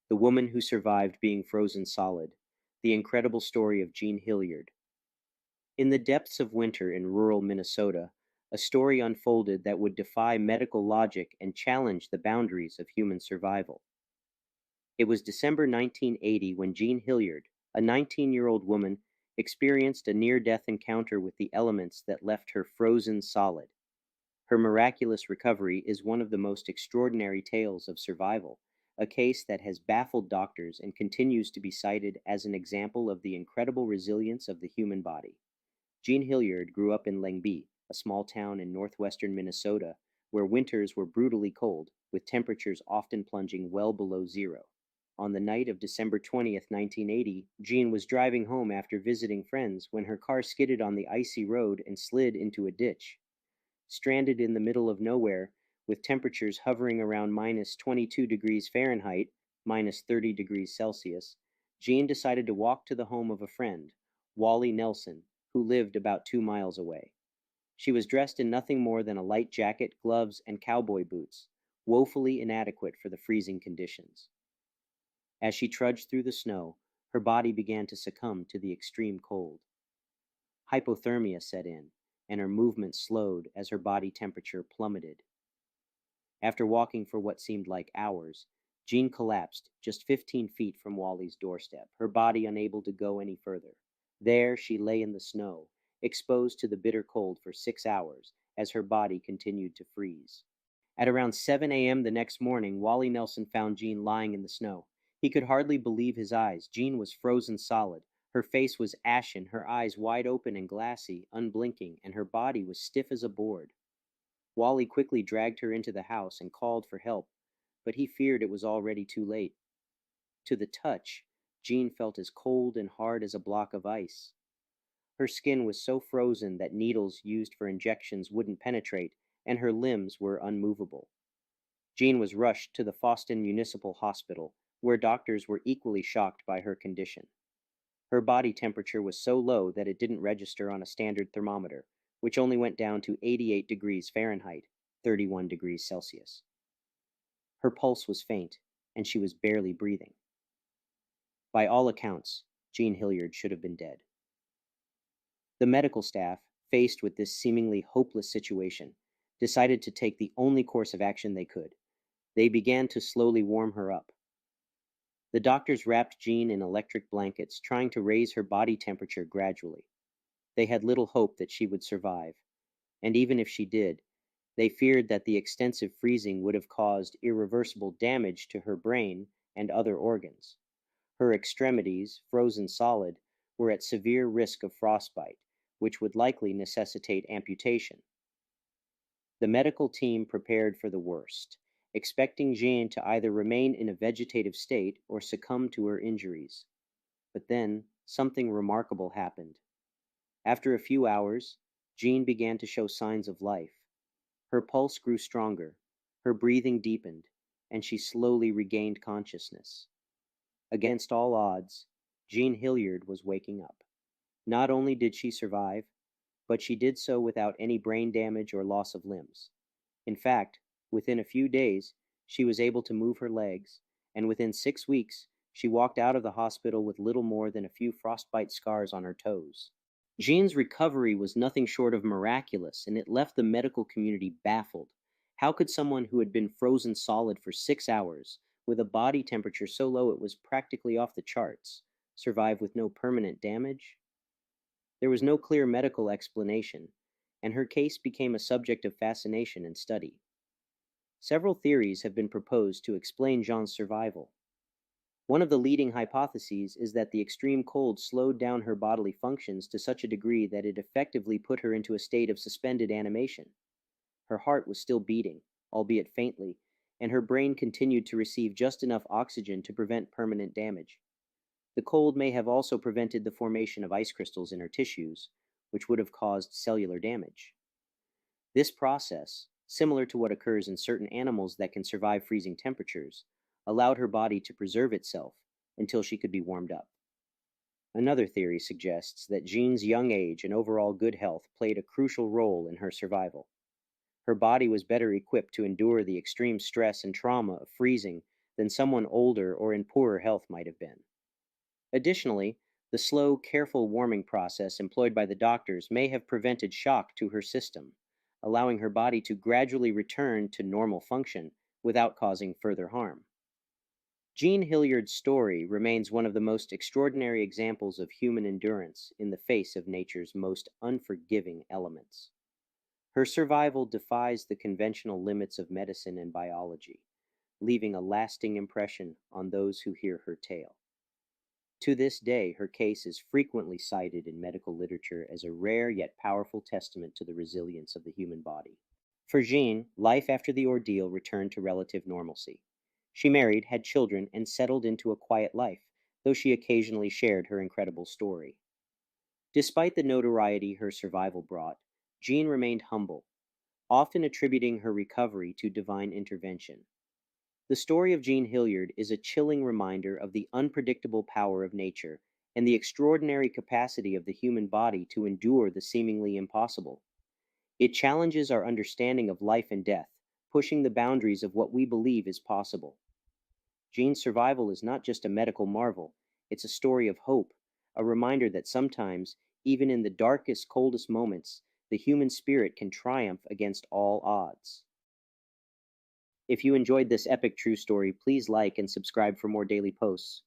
The Woman Who Survived Being Frozen Solid, The Incredible Story of Jean Hilliard. In the depths of winter in rural Minnesota, a story unfolded that would defy medical logic and challenge the boundaries of human survival. It was December 1980 when Jean Hilliard, a 19-year-old woman, experienced a near-death encounter with the elements that left her frozen solid. Her miraculous recovery is one of the most extraordinary tales of survival, a case that has baffled doctors and continues to be cited as an example of the incredible resilience of the human body. Jean Hilliard grew up in Lengby, a small town in northwestern Minnesota, where winters were brutally cold, with temperatures often plunging well below zero. On the night of December 20th, 1980, Jean was driving home after visiting friends when her car skidded on the icy road and slid into a ditch. Stranded in the middle of nowhere, with temperatures hovering around minus 22 degrees Fahrenheit, minus 30 degrees Celsius, Jean decided to walk to the home of a friend, Wally Nelson, who lived about 2 miles away. She was dressed in nothing more than a light jacket, gloves, and cowboy boots, woefully inadequate for the freezing conditions. As she trudged through the snow, her body began to succumb to the extreme cold. Hypothermia set in, and her movement slowed as her body temperature plummeted. After walking for what seemed like hours, Jean collapsed just 15 feet from Wally's doorstep, her body unable to go any further. There she lay in the snow, exposed to the bitter cold for 6 hours as her body continued to freeze. At around 7 a.m. the next morning, Wally Nelson found Jean lying in the snow. He could hardly believe his eyes. Jean was frozen solid. Her face was ashen, her eyes wide open and glassy, unblinking, and her body was stiff as a board. Wally quickly dragged her into the house and called for help, but he feared it was already too late. To the touch, Jean felt as cold and hard as a block of ice. Her skin was so frozen that needles used for injections wouldn't penetrate, and her limbs were unmovable. Jean was rushed to the Foston Municipal Hospital, where doctors were equally shocked by her condition. Her body temperature was so low that it didn't register on a standard thermometer, which only went down to 88 degrees Fahrenheit, 31 degrees Celsius. Her pulse was faint, and she was barely breathing. By all accounts, Jean Hilliard should have been dead. The medical staff, faced with this seemingly hopeless situation, decided to take the only course of action they could. They began to slowly warm her up. The doctors wrapped Jean in electric blankets, trying to raise her body temperature gradually. They had little hope that she would survive, and even if she did, they feared that the extensive freezing would have caused irreversible damage to her brain and other organs. Her extremities, frozen solid, were at severe risk of frostbite, which would likely necessitate amputation. The medical team prepared for the worst, expecting Jean to either remain in a vegetative state or succumb to her injuries. But then, something remarkable happened. After a few hours, Jean began to show signs of life. Her pulse grew stronger, her breathing deepened, and she slowly regained consciousness. Against all odds, Jean Hilliard was waking up. Not only did she survive, but she did so without any brain damage or loss of limbs. In fact, within a few days, she was able to move her legs, and within 6 weeks, she walked out of the hospital with little more than a few frostbite scars on her toes. Jean's recovery was nothing short of miraculous, and it left the medical community baffled. How could someone who had been frozen solid for 6 hours, with a body temperature so low it was practically off the charts, survive with no permanent damage? There was no clear medical explanation, and her case became a subject of fascination and study. Several theories have been proposed to explain Jean's survival. One of the leading hypotheses is that the extreme cold slowed down her bodily functions to such a degree that it effectively put her into a state of suspended animation. Her heart was still beating, albeit faintly, and her brain continued to receive just enough oxygen to prevent permanent damage. The cold may have also prevented the formation of ice crystals in her tissues, which would have caused cellular damage. This process, similar to what occurs in certain animals that can survive freezing temperatures, allowed her body to preserve itself until she could be warmed up. Another theory suggests that Jean's young age and overall good health played a crucial role in her survival. Her body was better equipped to endure the extreme stress and trauma of freezing than someone older or in poorer health might have been. Additionally, the slow, careful warming process employed by the doctors may have prevented shock to her system, allowing her body to gradually return to normal function without causing further harm. Jean Hilliard's story remains one of the most extraordinary examples of human endurance in the face of nature's most unforgiving elements. Her survival defies the conventional limits of medicine and biology, leaving a lasting impression on those who hear her tale. To this day, her case is frequently cited in medical literature as a rare yet powerful testament to the resilience of the human body. For Jean, life after the ordeal returned to relative normalcy. She married, had children, and settled into a quiet life, though she occasionally shared her incredible story. Despite the notoriety her survival brought, Jean remained humble, often attributing her recovery to divine intervention. The story of Jean Hilliard is a chilling reminder of the unpredictable power of nature and the extraordinary capacity of the human body to endure the seemingly impossible. It challenges our understanding of life and death, pushing the boundaries of what we believe is possible. Jean's survival is not just a medical marvel, it's a story of hope, a reminder that sometimes, even in the darkest, coldest moments, the human spirit can triumph against all odds. If you enjoyed this epic true story, please like and subscribe for more daily posts.